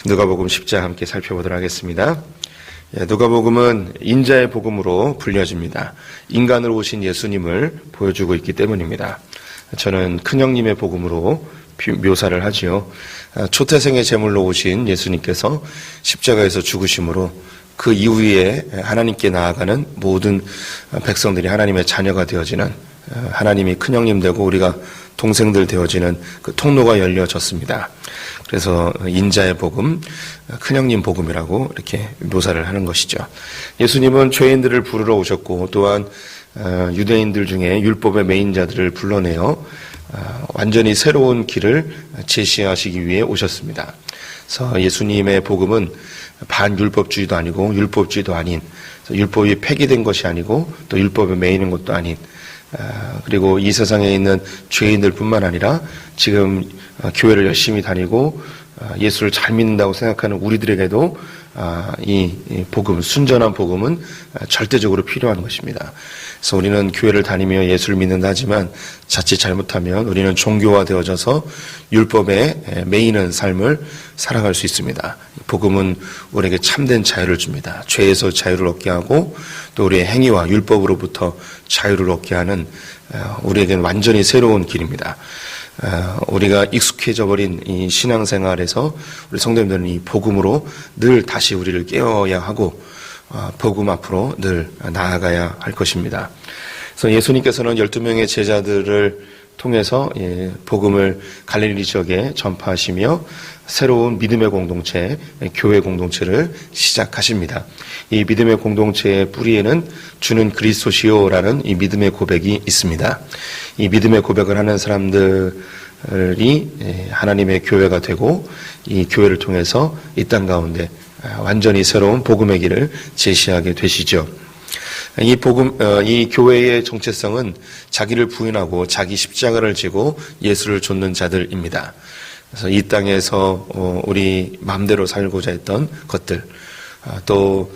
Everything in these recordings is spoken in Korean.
누가복음 10장 함께 살펴보도록 하겠습니다. 누가복음은 인자의 복음으로 불려집니다. 인간으로 오신 예수님을 보여주고 있기 때문입니다. 저는 큰형님의 복음으로 묘사를 하지요. 초태생의 제물로 오신 예수님께서 십자가에서 죽으심으로 그 이후에 하나님께 나아가는 모든 백성들이 하나님의 자녀가 되어지는, 하나님이 큰형님 되고 우리가 동생들 되어지는 그 통로가 열려졌습니다. 그래서 인자의 복음, 큰형님 복음이라고 이렇게 묘사를 하는 것이죠. 예수님은 죄인들을 부르러 오셨고, 또한 유대인들 중에 율법의 매인자들을 불러내어 완전히 새로운 길을 제시하시기 위해 오셨습니다. 그래서 예수님의 복음은 반율법주의도 아니고 율법주의도 아닌, 율법이 폐기된 것이 아니고 또 율법에 매이는 것도 아닌, 그리고 이 세상에 있는 죄인들 뿐만 아니라 지금 교회를 열심히 다니고 예수를 잘 믿는다고 생각하는 우리들에게도 이 복음, 순전한 복음은 절대적으로 필요한 것입니다. 그래서 우리는 교회를 다니며 예수를 믿는다 하지만 자칫 잘못하면 우리는 종교화 되어져서 율법에 매이는 삶을 살아갈 수 있습니다. 복음은 우리에게 참된 자유를 줍니다. 죄에서 자유를 얻게 하고 또 우리의 행위와 율법으로부터 자유를 얻게 하는, 우리에게는 완전히 새로운 길입니다. 우리가 익숙해져 버린 이 신앙생활에서 우리 성도님들은 이 복음으로 늘 다시 우리를 깨워야 하고 복음 앞으로 늘 나아가야 할 것입니다. 그래서 예수님께서는 12명의 제자들을 통해서 복음을 갈릴리 지역에 전파하시며 새로운 믿음의 공동체, 교회 공동체를 시작하십니다. 이 믿음의 공동체의 뿌리에는 주는 그리스도시요라는 이 믿음의 고백이 있습니다. 이 믿음의 고백을 하는 사람들이 하나님의 교회가 되고 이 교회를 통해서 이 땅 가운데 완전히 새로운 복음의 길을 제시하게 되시죠. 이 교회의 정체성은 자기를 부인하고 자기 십자가를 지고 예수를 좇는 자들입니다. 그래서 이 땅에서 우리 마음대로 살고자 했던 것들, 또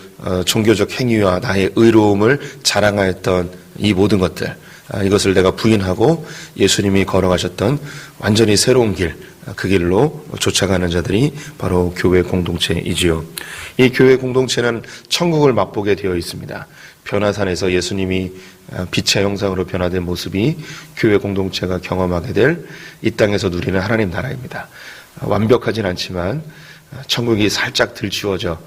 종교적 행위와 나의 의로움을 자랑하였던 이 모든 것들, 이것을 내가 부인하고 예수님이 걸어가셨던 완전히 새로운 길, 그 길로 쫓아가는 자들이 바로 교회 공동체이지요. 이 교회 공동체는 천국을 맛보게 되어 있습니다. 변화산에서 예수님이 빛의 형상으로 변화된 모습이 교회 공동체가 경험하게 될 이 땅에서 누리는 하나님 나라입니다. 완벽하진 않지만 천국이 살짝 들치워져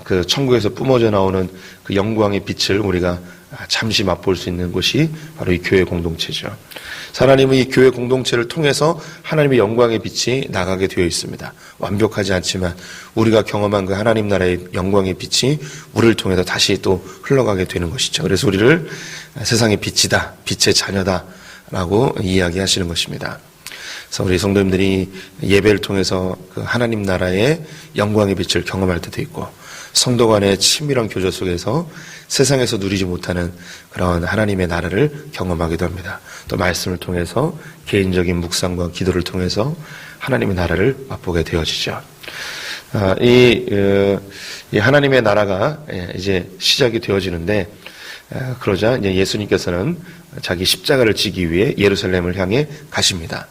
그 천국에서 뿜어져 나오는 그 영광의 빛을 우리가 잠시 맛볼 수 있는 곳이 바로 이 교회 공동체죠. 하나님은 이 교회 공동체를 통해서 하나님의 영광의 빛이 나가게 되어 있습니다. 완벽하지 않지만 우리가 경험한 그 하나님 나라의 영광의 빛이 우리를 통해서 다시 또 흘러가게 되는 것이죠. 그래서 우리를 세상의 빛이다, 빛의 자녀다라고 이야기하시는 것입니다. 그래서 우리 성도님들이 예배를 통해서 그 하나님 나라의 영광의 빛을 경험할 때도 있고, 성도 간의 친밀한 교제 속에서 세상에서 누리지 못하는 그런 하나님의 나라를 경험하기도 합니다. 또 말씀을 통해서 개인적인 묵상과 기도를 통해서 하나님의 나라를 맛보게 되어지죠. 이 하나님의 나라가 이제 시작이 되어지는데, 그러자 이제 예수님께서는 자기 십자가를 지기 위해 예루살렘을 향해 가십니다.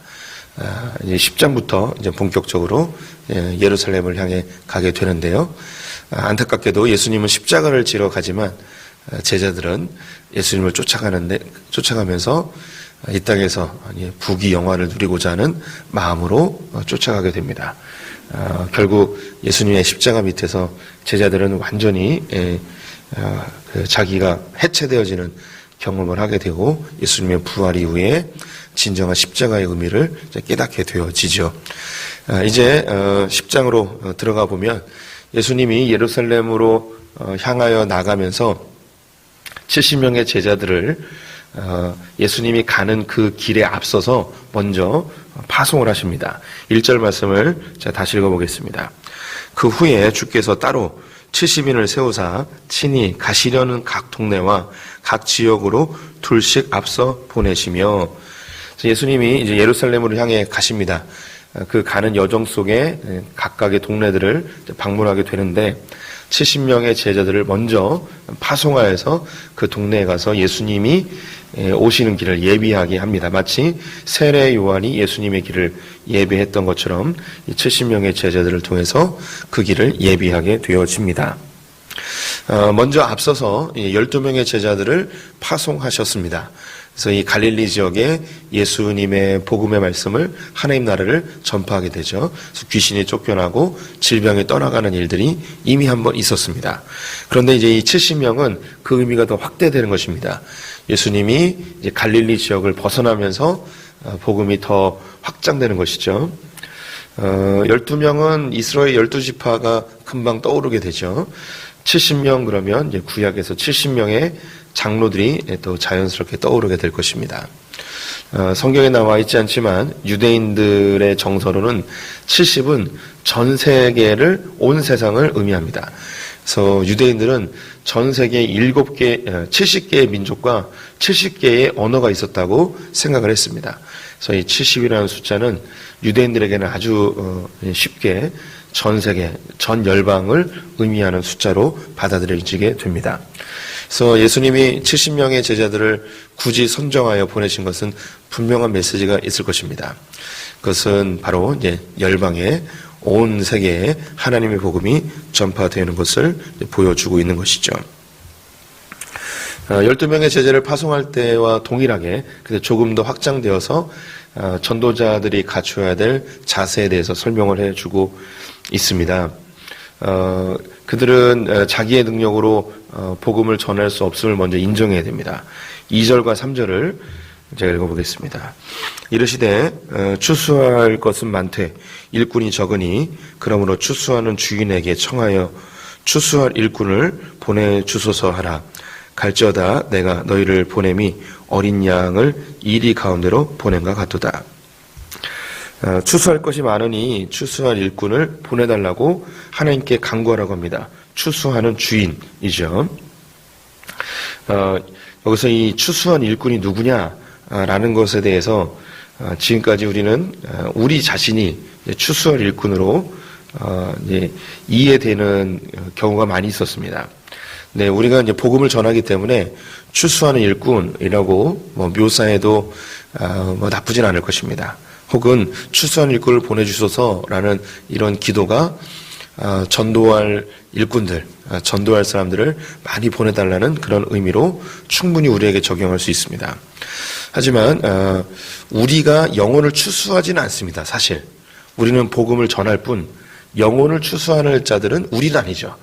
이제 10장부터 이제 본격적으로 예루살렘을 향해 가게 되는데요. 안타깝게도 예수님은 십자가를 지러 가지만 제자들은 예수님을 쫓아가면서 이 땅에서 부귀 영화를 누리고자 하는 마음으로 쫓아가게 됩니다. 결국 예수님의 십자가 밑에서 제자들은 완전히 자기가 해체되어지는 경험을 하게 되고 예수님의 부활 이후에 진정한 십자가의 의미를 깨닫게 되어지죠. 이제 10장으로 들어가 보면 예수님이 예루살렘으로 향하여 나가면서 70명의 제자들을 예수님이 가는 그 길에 앞서서 먼저 파송을 하십니다. 1절 말씀을 제가 다시 읽어보겠습니다. 그 후에 주께서 따로 70인을 세우사 친히 가시려는 각 동네와 각 지역으로 둘씩 앞서 보내시며, 예수님이 이제 예루살렘으로 향해 가십니다. 그 가는 여정 속에 각각의 동네들을 방문하게 되는데 70명의 제자들을 먼저 파송하여서 그 동네에 가서 예수님이 오시는 길을 예비하게 합니다. 마치 세례 요한이 예수님의 길을 예비했던 것처럼 이 70명의 제자들을 통해서 그 길을 예비하게 되어집니다. 먼저 앞서서 12명의 제자들을 파송하셨습니다. 그래서 이 갈릴리 지역에 예수님의 복음의 말씀을 하나님 나라를 전파하게 되죠. 그래서 귀신이 쫓겨나고 질병이 떠나가는 일들이 이미 한번 있었습니다. 그런데 이제 이 70명은 그 의미가 더 확대되는 것입니다. 예수님이 이제 갈릴리 지역을 벗어나면서 복음이 더 확장되는 것이죠. 12명은 이스라엘 12지파가 금방 떠오르게 되죠. 70명 그러면 이제 구약에서 70명의 장로들이 또 자연스럽게 떠오르게 될 것입니다. 성경에 나와 있지 않지만 유대인들의 정서로는 70은 전 세계를, 온 세상을 의미합니다. 그래서 유대인들은 전 세계 70개의 민족과 70개의 언어가 있었다고 생각을 했습니다. 그래서 이 70이라는 숫자는 유대인들에게는 아주 쉽게 전 세계, 전 열방을 의미하는 숫자로 받아들여지게 됩니다. 그래서 예수님이 70명의 제자들을 굳이 선정하여 보내신 것은 분명한 메시지가 있을 것입니다. 그것은 바로 이제 열방의 온 세계에 하나님의 복음이 전파되는 것을 보여주고 있는 것이죠. 12명의 제자를 파송할 때와 동일하게 조금 더 확장되어서 전도자들이 갖춰야 될 자세에 대해서 설명을 해주고 있습니다. 그들은 자기의 능력으로 복음을 전할 수 없음을 먼저 인정해야 됩니다. 2절과 3절을 제가 읽어보겠습니다. 이르시되 추수할 것은 많되 일꾼이 적으니 그러므로 추수하는 주인에게 청하여 추수할 일꾼을 보내주소서 하라. 갈지어다 내가 너희를 보냄이 어린 양을 이리 가운데로 보낸과 같도다. 추수할 것이 많으니 추수할 일꾼을 보내달라고 하나님께 간구하라고 합니다. 추수하는 주인이죠. 여기서 이 추수한 일꾼이 누구냐라는 것에 대해서 지금까지 우리는 우리 자신이 추수할 일꾼으로 이해되는 경우가 많이 있었습니다. 네, 우리가 이제 복음을 전하기 때문에 추수하는 일꾼이라고 묘사해도 나쁘진 않을 것입니다. 혹은 추수한 일꾼을 보내주소서라는 이런 기도가 전도할 일꾼들, 전도할 사람들을 많이 보내달라는 그런 의미로 충분히 우리에게 적용할 수 있습니다. 하지만 우리가 영혼을 추수하지는 않습니다. 사실 우리는 복음을 전할 뿐 영혼을 추수하는 자들은 우리는 아니죠.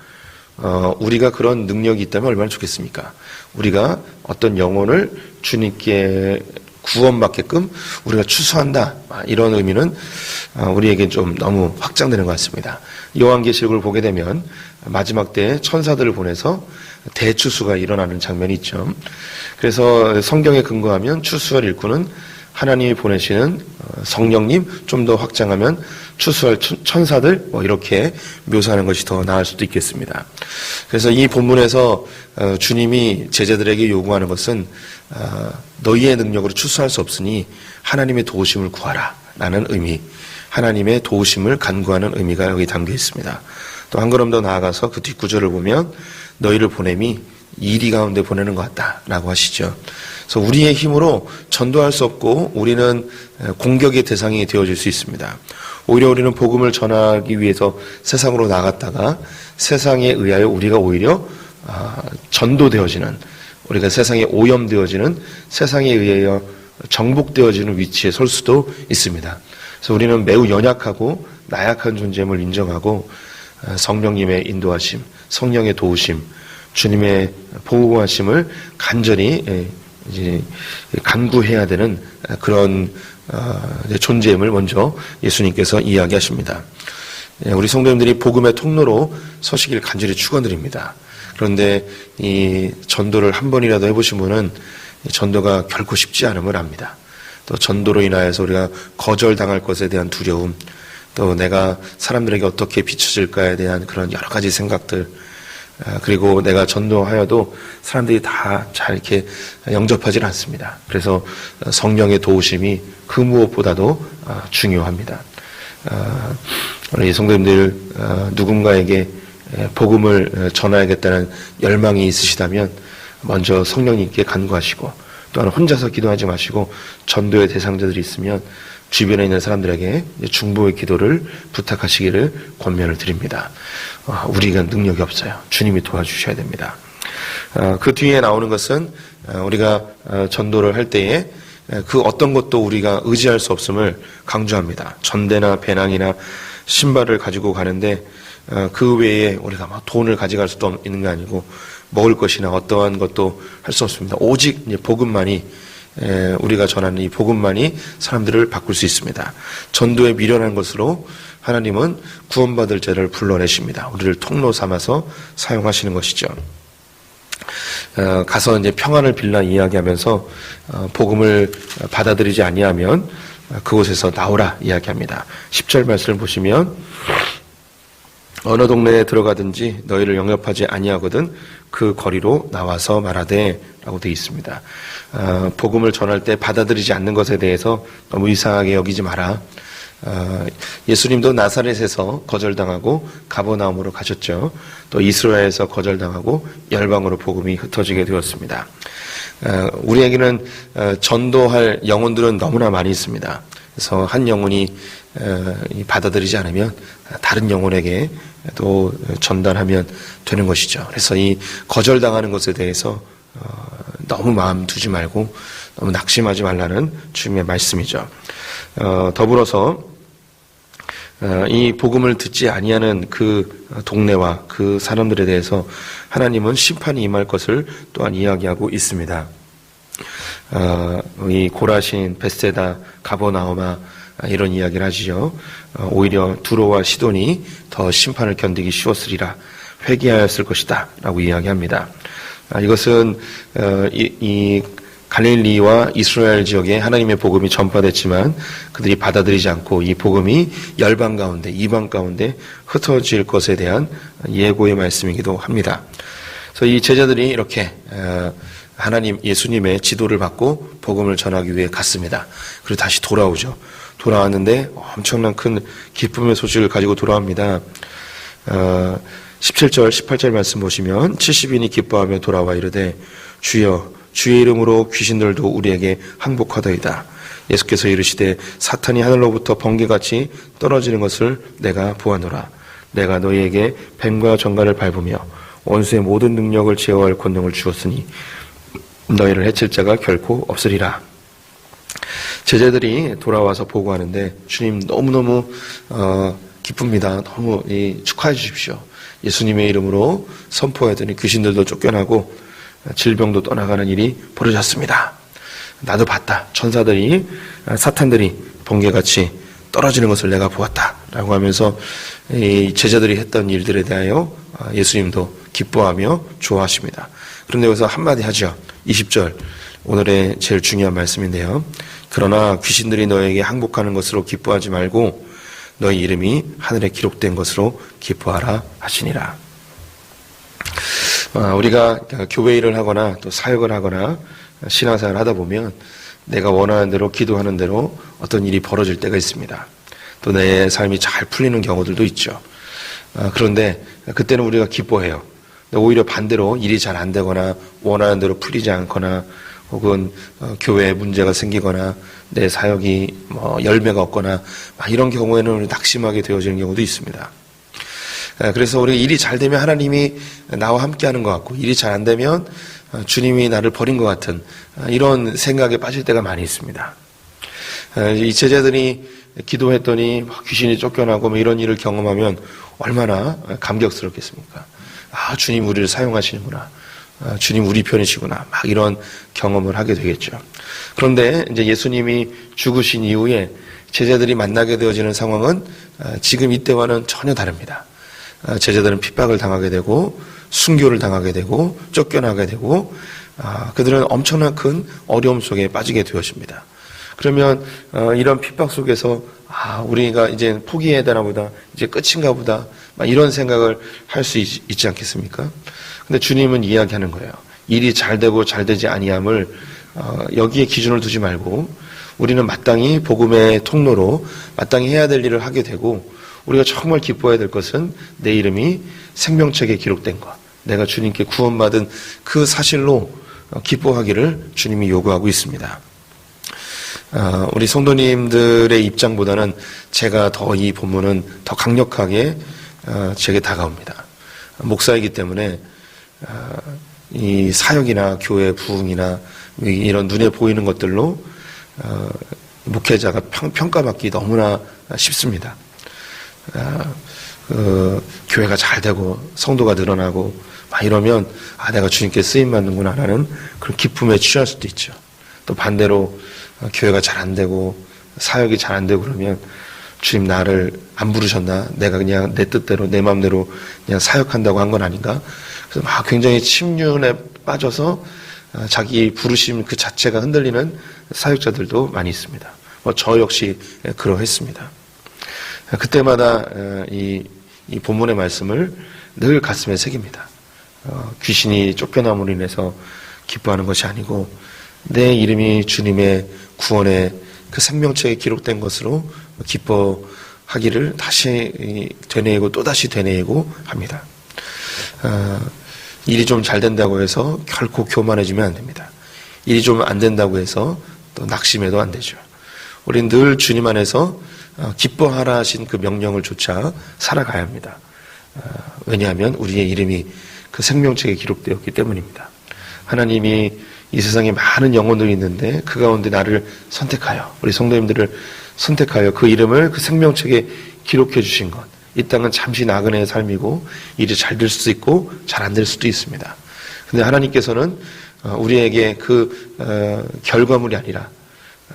우리가 그런 능력이 있다면 얼마나 좋겠습니까? 우리가 어떤 영혼을 주님께 구원받게끔 우리가 추수한다, 이런 의미는 우리에겐 좀 너무 확장되는 것 같습니다. 요한계시록을 보게 되면 마지막 때에 천사들을 보내서 대추수가 일어나는 장면이 있죠. 그래서 성경에 근거하면 추수할 일꾼은 하나님이 보내시는 성령님, 좀 더 확장하면 추수할 천사들, 이렇게 묘사하는 것이 더 나을 수도 있겠습니다. 그래서 이 본문에서 주님이 제자들에게 요구하는 것은 너희의 능력으로 추수할 수 없으니 하나님의 도우심을 구하라 라는 의미, 하나님의 도우심을 간구하는 의미가 여기 담겨 있습니다. 또 한 걸음 더 나아가서 그 뒷구절을 보면 너희를 보냄이 이리 가운데 보내는 것 같다라고 하시죠. 그래서 우리의 힘으로 전도할 수 없고 우리는 공격의 대상이 되어질 수 있습니다. 오히려 우리는 복음을 전하기 위해서 세상으로 나갔다가 세상에 의하여 우리가 오히려 전도되어지는, 우리가 세상에 오염되어지는, 세상에 의하여 정복되어지는 위치에 설 수도 있습니다. 그래서 우리는 매우 연약하고 나약한 존재임을 인정하고 성령님의 인도하심, 성령의 도우심, 주님의 보호하심을 간절히 이제 간구해야 되는 그런 존재임을 먼저 예수님께서 이야기하십니다. 우리 성도님들이 복음의 통로로 서시길 간절히 축원드립니다. 그런데 이 전도를 한 번이라도 해보신 분은 전도가 결코 쉽지 않음을 압니다. 또 전도로 인하여서 우리가 거절당할 것에 대한 두려움, 또 내가 사람들에게 어떻게 비춰질까에 대한 그런 여러 가지 생각들, 그리고 내가 전도하여도 사람들이 다 잘 이렇게 영접하지 않습니다. 그래서 성령의 도우심이 그 무엇보다도 중요합니다. 우리 성도님들 누군가에게 복음을 전해야겠다는 열망이 있으시다면 먼저 성령님께 간구하시고, 또한 혼자서 기도하지 마시고 전도의 대상자들이 있으면 주변에 있는 사람들에게 중보의 기도를 부탁하시기를 권면을 드립니다. 우리가 능력이 없어요. 주님이 도와주셔야 됩니다. 그 뒤에 나오는 것은 우리가 전도를 할 때에 그 어떤 것도 우리가 의지할 수 없음을 강조합니다. 전대나 배낭이나 신발을 가지고 가는데 그 외에 우리가 막 돈을 가져갈 수도 있는 게 아니고 먹을 것이나 어떠한 것도 할 수 없습니다. 오직 복음만이, 우리가 전하는 이 복음만이 사람들을 바꿀 수 있습니다. 전도에 미련한 것으로 하나님은 구원받을 자를 불러내십니다. 우리를 통로 삼아서 사용하시는 것이죠. 가서 이제 평안을 빌라 이야기하면서 복음을 받아들이지 아니하면 그곳에서 나오라 이야기합니다. 10절 말씀을 보시면 어느 동네에 들어가든지 너희를 영접하지 아니하거든 그 거리로 나와서 말하되 라고 되어 있습니다. 복음을 전할 때 받아들이지 않는 것에 대해서 너무 이상하게 여기지 마라. 예수님도 나사렛에서 거절당하고 가버나움으로 가셨죠. 또 이스라엘에서 거절당하고 열방으로 복음이 흩어지게 되었습니다. 우리에게는 전도할 영혼들은 너무나 많이 있습니다. 그래서 한 영혼이 받아들이지 않으면 다른 영혼에게 또 전달하면 되는 것이죠. 그래서 이 거절당하는 것에 대해서 너무 마음 두지 말고 너무 낙심하지 말라는 주님의 말씀이죠. 더불어서 이 복음을 듣지 아니하는 그 동네와 그 사람들에 대해서 하나님은 심판이 임할 것을 또한 이야기하고 있습니다. 이 고라신, 벳세다, 가버나움아 이런 이야기를 하시죠. 오히려 두로와 시돈이 더 심판을 견디기 쉬웠으리라, 회개하였을 것이다 라고 이야기합니다. 이것은 이 갈릴리와 이스라엘 지역에 하나님의 복음이 전파됐지만 그들이 받아들이지 않고 이 복음이 열방 가운데, 이방 가운데 흩어질 것에 대한 예고의 말씀이기도 합니다. 그래서 이 제자들이 이렇게 하나님, 예수님의 지도를 받고 복음을 전하기 위해 갔습니다. 그리고 다시 돌아오죠. 돌아왔는데 엄청난 큰 기쁨의 소식을 가지고 돌아옵니다. 17절, 18절 말씀 보시면 70인이 기뻐하며 돌아와 이르되 주여 주의 이름으로 귀신들도 우리에게 항복하더이다. 예수께서 이르시되 사탄이 하늘로부터 번개같이 떨어지는 것을 내가 보았노라. 내가 너희에게 뱀과 정갈을 밟으며 원수의 모든 능력을 제어할 권능을 주었으니 너희를 해칠 자가 결코 없으리라. 제자들이 돌아와서 보고하는데 주님 너무너무 기쁩니다. 너무 축하해 주십시오. 예수님의 이름으로 선포하더니 귀신들도 쫓겨나고 질병도 떠나가는 일이 벌어졌습니다. 나도 봤다. 천사들이, 사탄들이 번개같이 떨어지는 것을 내가 보았다 라고 하면서 이 제자들이 했던 일들에 대하여 예수님도 기뻐하며 좋아하십니다. 그런데 여기서 한마디 하죠. 20절, 오늘의 제일 중요한 말씀인데요. 그러나 귀신들이 너에게 항복하는 것으로 기뻐하지 말고 너희 이름이 하늘에 기록된 것으로 기뻐하라 하시니라. 우리가 교회 일을 하거나 또 사역을 하거나 신앙생활을 하다 보면 내가 원하는 대로, 기도하는 대로 어떤 일이 벌어질 때가 있습니다. 또 내 삶이 잘 풀리는 경우들도 있죠. 그런데 그때는 우리가 기뻐해요. 오히려 반대로 일이 잘 안 되거나 원하는 대로 풀리지 않거나 혹은 교회에 문제가 생기거나 내 사역이 열매가 없거나 이런 경우에는 우리 낙심하게 되어지는 경우도 있습니다. 그래서 우리가 일이 잘 되면 하나님이 나와 함께하는 것 같고 일이 잘 안 되면 주님이 나를 버린 것 같은 이런 생각에 빠질 때가 많이 있습니다. 이 제자들이 기도했더니 귀신이 쫓겨나고 이런 일을 경험하면 얼마나 감격스럽겠습니까? 주님 우리를 사용하시는구나. 주님 우리 편이시구나. 막 이런 경험을 하게 되겠죠. 그런데 이제 예수님이 죽으신 이후에 제자들이 만나게 되어지는 상황은 지금 이때와는 전혀 다릅니다. 제자들은 핍박을 당하게 되고 순교를 당하게 되고 쫓겨나게 되고 그들은 엄청난 큰 어려움 속에 빠지게 되었습니다. 그러면 이런 핍박 속에서 우리가 이제 포기해야 되나 보다, 이제 끝인가 보다 이런 생각을 할 수 있지 않겠습니까? 근데 주님은 이야기하는 거예요. 일이 잘 되고 잘 되지 아니함을 여기에 기준을 두지 말고 우리는 마땅히 복음의 통로로 마땅히 해야 될 일을 하게 되고, 우리가 정말 기뻐해야 될 것은 내 이름이 생명책에 기록된 것, 내가 주님께 구원받은 그 사실로 기뻐하기를 주님이 요구하고 있습니다. 우리 성도님들의 입장보다는 제가 더 이 본문은 더 강력하게 제게 다가옵니다. 목사이기 때문에 이 사역이나 교회 부흥이나 이런 눈에 보이는 것들로 목회자가 평가받기 너무나 쉽습니다. 교회가 잘 되고 성도가 늘어나고 막 이러면 내가 주님께 쓰임받는구나 라는 그런 기쁨에 취할 수도 있죠. 또 반대로 교회가 잘 안 되고 사역이 잘 안 되고 그러면 주님 나를 안 부르셨나? 내가 그냥 내 뜻대로 내 마음대로 그냥 사역한다고 한 건 아닌가? 그래서 막 굉장히 침륜에 빠져서 자기 부르심 그 자체가 흔들리는 사역자들도 많이 있습니다. 저 역시 그러했습니다. 그때마다 이 본문의 말씀을 늘 가슴에 새깁니다. 귀신이 쫓겨남으로 인해서 기뻐하는 것이 아니고 내 이름이 주님의 구원의 그 생명책에 기록된 것으로 기뻐하기를 다시 되뇌이고 또다시 되뇌이고 합니다. 일이 좀 잘 된다고 해서 결코 교만해지면 안 됩니다. 일이 좀 안 된다고 해서 또 낙심해도 안 되죠. 우린 늘 주님 안에서 기뻐하라 하신 그 명령을 쫓아 살아가야 합니다. 왜냐하면 우리의 이름이 그 생명책에 기록되었기 때문입니다. 하나님이 이 세상에 많은 영혼들이 있는데 그 가운데 나를 선택하여, 우리 성도님들을 선택하여 그 이름을 그 생명책에 기록해 주신 것. 이 땅은 잠시 나그네의 삶이고 일이 잘 될 수도 있고 잘 안 될 수도 있습니다. 근데 하나님께서는 우리에게 그 결과물이 아니라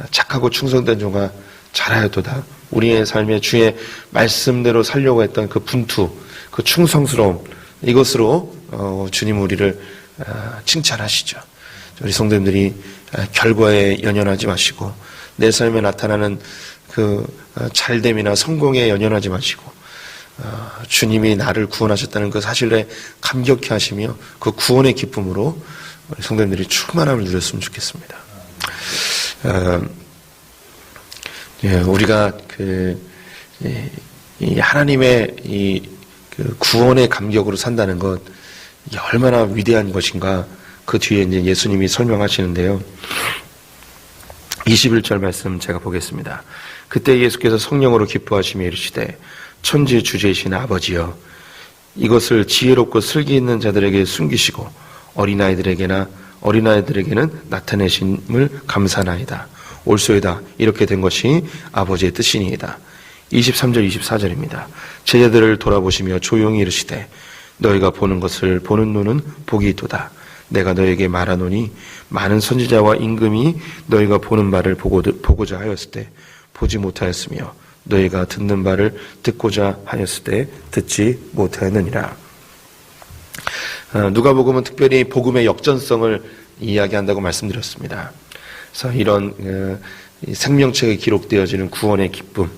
착하고 충성된 종아 잘하였도다. 우리의 삶에 주의 말씀대로 살려고 했던 그 분투, 그 충성스러움, 이것으로 주님 우리를 칭찬하시죠. 우리 성도님들이 결과에 연연하지 마시고 내 삶에 나타나는 그 잘됨이나 성공에 연연하지 마시고 주님이 나를 구원하셨다는 그 사실에 감격해 하시며 그 구원의 기쁨으로 우리 성도님들이 충만함을 누렸으면 좋겠습니다. 우리가 이 하나님의 그 구원의 감격으로 산다는 것, 이게 얼마나 위대한 것인가. 그 뒤에 이제 예수님이 설명하시는데요. 21절 말씀 제가 보겠습니다. 그때 예수께서 성령으로 기뻐하시며 이르시되 천지 주제이신 아버지여, 이것을 지혜롭고 슬기 있는 자들에게 숨기시고 어린아이들에게는 나타내심을 감사나이다. 올소이다. 이렇게 된 것이 아버지의 뜻이니이다. 23절 24절입니다. 제자들을 돌아보시며 조용히 이르시되 너희가 보는 것을 보는 눈은 복이 있도다. 내가 너에게 말하노니 많은 선지자와 임금이 너희가 보는 바를 보고자 하였을 때 보지 못하였으며 너희가 듣는 바를 듣고자 하였을 때 듣지 못하였느니라. 누가복음은 특별히 복음의 역전성을 이야기한다고 말씀드렸습니다. 그래서 이런 생명책에 기록되어지는 구원의 기쁨,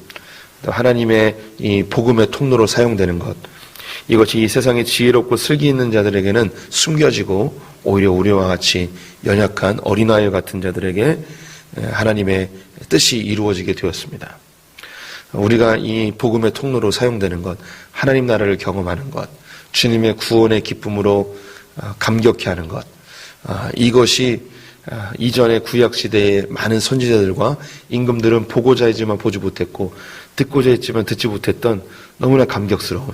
또 하나님의 이 복음의 통로로 사용되는 것, 이것이 이 세상에 지혜롭고 슬기 있는 자들에게는 숨겨지고 오히려 우리와 같이 연약한 어린아이 같은 자들에게 하나님의 뜻이 이루어지게 되었습니다. 우리가 이 복음의 통로로 사용되는 것, 하나님 나라를 경험하는 것, 주님의 구원의 기쁨으로 감격해하는 것, 이것이 이전의 구약시대의 많은 선지자들과 임금들은 보고자 했지만 보지 못했고 듣고자 했지만 듣지 못했던 너무나 감격스러운,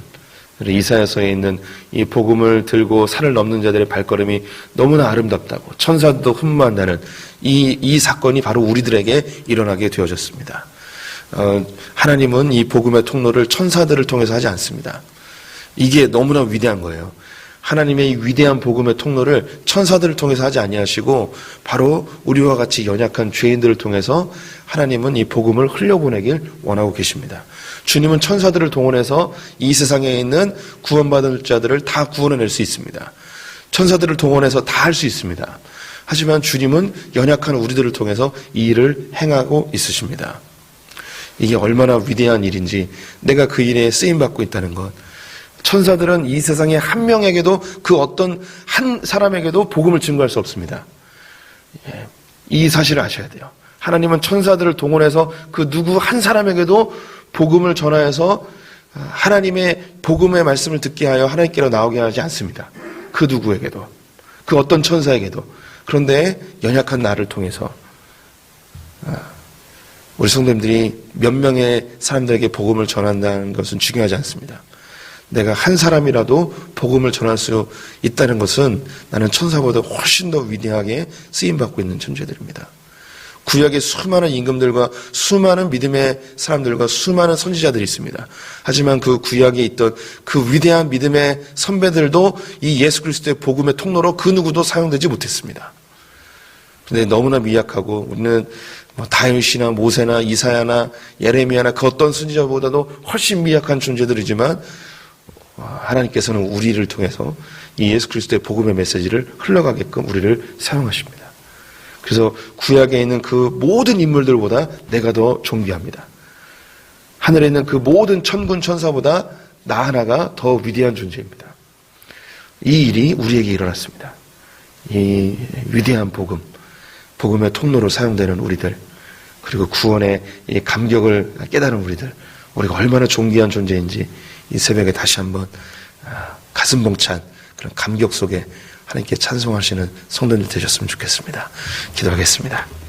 이사야서에 있는 이 복음을 들고 산을 넘는 자들의 발걸음이 너무나 아름답다고 천사도 흠모한다는 이 사건이 바로 우리들에게 일어나게 되어졌습니다. 하나님은 이 복음의 통로를 천사들을 통해서 하지 않습니다. 이게 너무나 위대한 거예요. 하나님의 이 위대한 복음의 통로를 천사들을 통해서 하지 아니하시고 바로 우리와 같이 연약한 죄인들을 통해서 하나님은 이 복음을 흘려보내길 원하고 계십니다. 주님은 천사들을 동원해서 이 세상에 있는 구원받을 자들을 다 구원해낼 수 있습니다. 천사들을 동원해서 다 할 수 있습니다. 하지만 주님은 연약한 우리들을 통해서 이 일을 행하고 있으십니다. 이게 얼마나 위대한 일인지, 내가 그 일에 쓰임받고 있다는 것. 천사들은 이 세상에 한 명에게도, 그 어떤 한 사람에게도 복음을 증거할 수 없습니다. 이 사실을 아셔야 돼요. 하나님은 천사들을 동원해서 그 누구 한 사람에게도 복음을 전하여서 하나님의 복음의 말씀을 듣게 하여 하나님께로 나오게 하지 않습니다. 그 누구에게도, 그 어떤 천사에게도. 그런데 연약한 나를 통해서 우리 성도님들이 몇 명의 사람들에게 복음을 전한다는 것은 중요하지 않습니다. 내가 한 사람이라도 복음을 전할 수 있다는 것은 나는 천사보다 훨씬 더 위대하게 쓰임받고 있는 존재들입니다. 구약의 수많은 임금들과 수많은 믿음의 사람들과 수많은 선지자들이 있습니다. 하지만 그 구약에 있던 그 위대한 믿음의 선배들도 이 예수 그리스도의 복음의 통로로 그 누구도 사용되지 못했습니다. 그런데 너무나 미약하고 우리는 다윗이나 모세나 이사야나 예레미야나 그 어떤 선지자보다도 훨씬 미약한 존재들이지만 하나님께서는 우리를 통해서 이 예수 그리스도의 복음의 메시지를 흘러가게끔 우리를 사용하십니다. 그래서 구약에 있는 그 모든 인물들보다 내가 더 존귀합니다. 하늘에 있는 그 모든 천군 천사보다 나 하나가 더 위대한 존재입니다. 이 일이 우리에게 일어났습니다. 이 위대한 복음, 복음의 통로로 사용되는 우리들, 그리고 구원의 이 감격을 깨달은 우리들, 우리가 얼마나 존귀한 존재인지 이 새벽에 다시 한번 가슴 벅찬 그런 감격 속에 하나님께 찬송하시는 성도들 되셨으면 좋겠습니다. 기도하겠습니다.